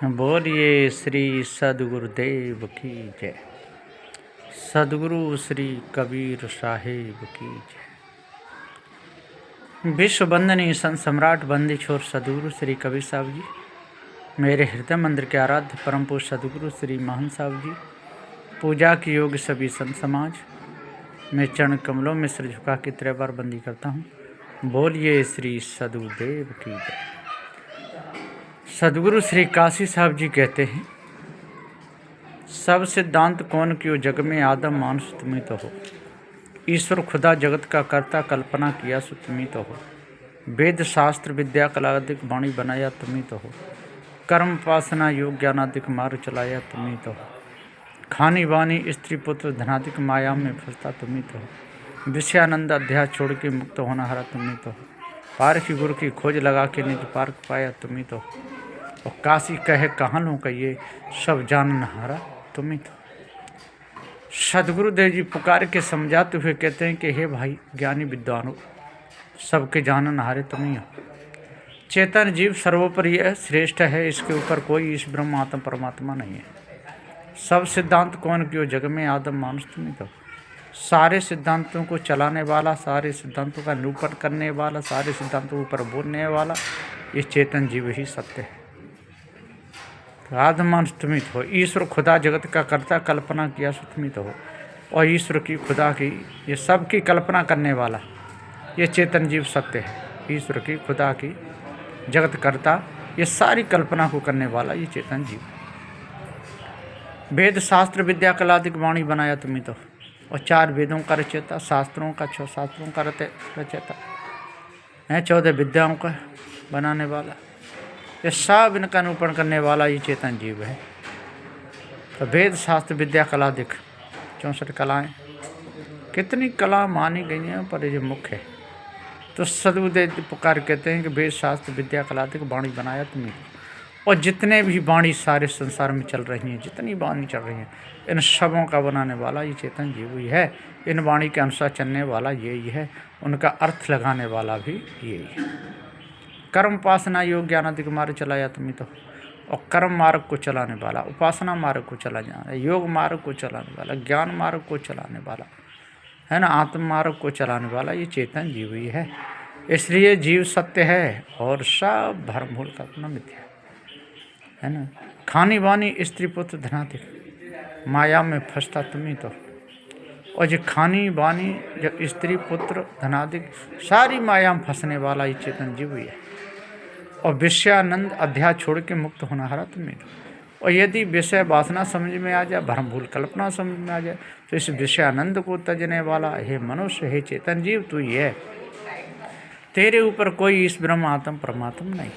बोलिए श्री सदगुरुदेव की जय। सदगुरु श्री कबीर साहिब की जय। विश्व वंदनीय संत सम्राट बंदी छोर सदगुरु श्री कबीर साहब जी, मेरे हृदय मंदिर के आराध्य परम पूज्य सदगुरु श्री महंत साहब जी, पूजा की योग्य सभी संत समाज, मैं चरण कमलों में सिर झुका के 3 बार बंदी करता हूँ। बोलिए श्री सदगुरुदेव की जय। सदगुरु श्री काशी साहब जी कहते हैं, सब सिद्धांत कौन क्यों जग में, आदम मानुष तुम्ही तो हो। ईश्वर खुदा जगत का कर्ता, कल्पना किया सो तुम्ही तो हो। वेद शास्त्र विद्या कलादिक वाणी बनाया तुम्ही तो हो। कर्म उपासना योग ज्ञानादिक मार्ग चलाया तुम्ही तो हो। खानी वाणी स्त्री पुत्र धनादिक माया में फंसता तुम्ही तो हो। विषयानंद अध्याय छोड़ के मुक्त होना हरा तुम्ही तो हो। पारखी गुरु की खोज लगा के निज पार्क पाया तुम्ही तो हो। और काशी कहे कहानों का ये सब जानन हारा तुम्ही तो। सदगुरुदेव जी पुकार के समझाते हुए कहते हैं कि हे भाई ज्ञानी विद्वानों, सबके जानन हारे तुम्ही हो। चेतन जीव सर्वोपरि है, श्रेष्ठ है, इसके ऊपर कोई इस ब्रह्म आत्म परमात्मा नहीं है। सब सिद्धांत कौन क्यों जग में, आदम मानुष तुम्ही तो। सारे सिद्धांतों को चलाने वाला, सारे सिद्धांतों का निरूपण करने वाला, सारे सिद्धांतों के ऊपर बोलने वाला ये चेतन जीव ही सत्य है। आदम मानुष तुम्ही तो हो। ईश्वर खुदा जगत का कर्ता, कल्पना किया सो तुम्ही तो हो। और ईश्वर की, खुदा की, ये सब की कल्पना करने वाला ये चेतन जीव सत्य है। ईश्वर की, खुदा की, जगत कर्ता, ये सारी कल्पना को करने वाला ये चेतन जीव। वेद शास्त्र विद्या कलादिक वाणी बनाया तुम्ही तो। और 4 वेदों का रचयिता, शास्त्रों का 6 शास्त्रों का रचयिता है, 14 विद्याओं का बनाने वाला, ये सब इनका निरूपण करने वाला ये चेतन जीव है। तो वेद शास्त्र विद्या कलादिक 64 कलाएँ, कितनी कला मानी गई हैं, पर ये मुख्य है। तो सदगुरुदेव पुकार कहते हैं कि वेद शास्त्र विद्या कलादिक वाणी बनाया तुम्ही। और जितने भी वाणी सारे संसार में चल रही हैं, जितनी वाणी चल रही हैं, इन सबों का बनाने वाला ये चेतन जीव ही है। इन वाणी के अनुसार चलने वाला यही है, उनका अर्थ लगाने वाला भी यही है। कर्म उपासना योग ज्ञानादिक मार्ग चलाया तुम्ही तो। और कर्म मार्ग को चलाने वाला, उपासना मार्ग को चला जाना, योग मार्ग को चलाने वाला, ज्ञान मार्ग को चलाने वाला है ना, आत्म मार्ग को चलाने वाला ये चेतन जीव ही है। इसलिए जीव सत्य है और सब भ्रम भूल कल्पना मिथ्या है ना। खानी वानी स्त्री पुत्र धनादिक माया में फंसता तुम्ही तो। और जो खानी वानी, जो स्त्री पुत्र धनादिक, सारी माया में फंसने वाला ये चेतन जीव ही है। और विषयानंद अध्याय छोड़ के मुक्त होना हरा तुम्ही तो। और यदि विषय वासना समझ में आ जाए, भ्रम भूल कल्पना समझ में आ जाए, तो इस विषयानंद को तजने वाला हे मनुष्य, हे चेतन जीव तू ही है। तेरे ऊपर कोई इस ब्रह्म आत्म परमात्मा नहीं।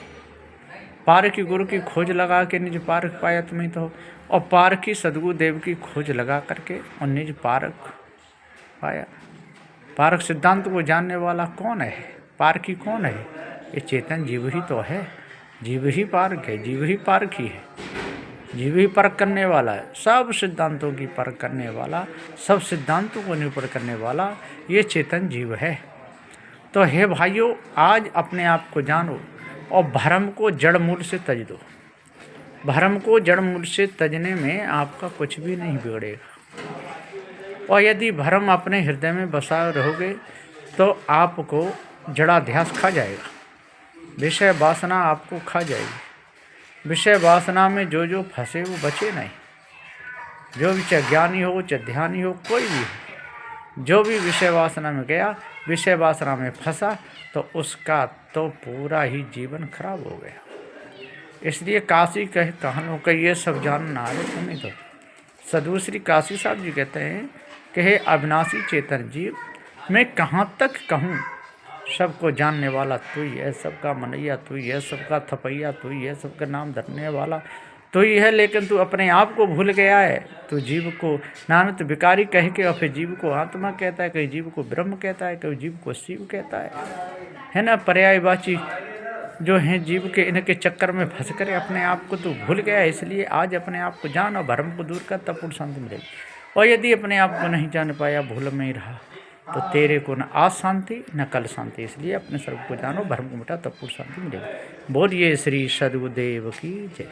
पारखी गुरु की खोज लगा के निज पारख पाया तुम्ही तो। और पारखी सदगुरुदेव की खोज लगा करके और निज पारख पाया। पारख सिद्धांत को जानने वाला कौन है? पारखी कौन है? ये चेतन जीव ही तो है। जीव ही पारख है, जीव ही पारखी है, जीव ही परख करने वाला है। सब सिद्धांतों की परख करने वाला, सब सिद्धांतों को निरूपण करने वाला ये चेतन जीव है। तो हे भाइयों, आज अपने आप को जानो और भ्रम को जड़ मूल से तज दो। भ्रम को जड़ मूल से तजने में आपका कुछ भी नहीं बिगड़ेगा। और यदि भ्रम अपने हृदय में बसा रहोगे तो आपको जड़ाध्यास खा जाएगा, विषय वासना आपको खा जाएगी। विषय वासना में जो जो फंसे वो बचे नहीं। जो भी, चाहे ज्ञानी हो चाहे ध्यानी हो, कोई भी हो, जो भी विषय वासना में गया, विषय वासना में फंसा, तो उसका तो पूरा ही जीवन खराब हो गया। इसलिए काशी कहे कहानों का ये सब जानना हारे तुम्ही तो। सदगुरु श्री काशी साहब जी कहते हैं कि हे अविनाशी चेतन जीव, मैं कहाँ तक कहूँ, सबको जानने वाला तू ही है, सबका मनैया तू ही है, सबका थपैया तू ही है, सबका नाम धरने वाला तू ही है। लेकिन तू अपने आप को भूल गया है। तू जीव को नानक विकारी कह के और फिर जीव को आत्मा कहता है, कहीं जीव को ब्रह्म कहता है, कहीं जीव को शिव कहता है ना। पर्यायवाची जो हैं जीव के, इनके चक्कर में फंस कर अपने आप को तू भूल गया है। इसलिए आज अपने आप को जान और भ्रम को दूर कर, तब पूर्ण शांति मिलेगी। और यदि अपने आप को नहीं जान पाया, भूल में ही रहा, तो तेरे को न आज शांति न कल शांति। इसलिए अपने सर्व को जानो, भ्रम को मिटा, तब पूर्ण शांति मिलेगी। बोलिए श्री सदगुरुदेव की जय।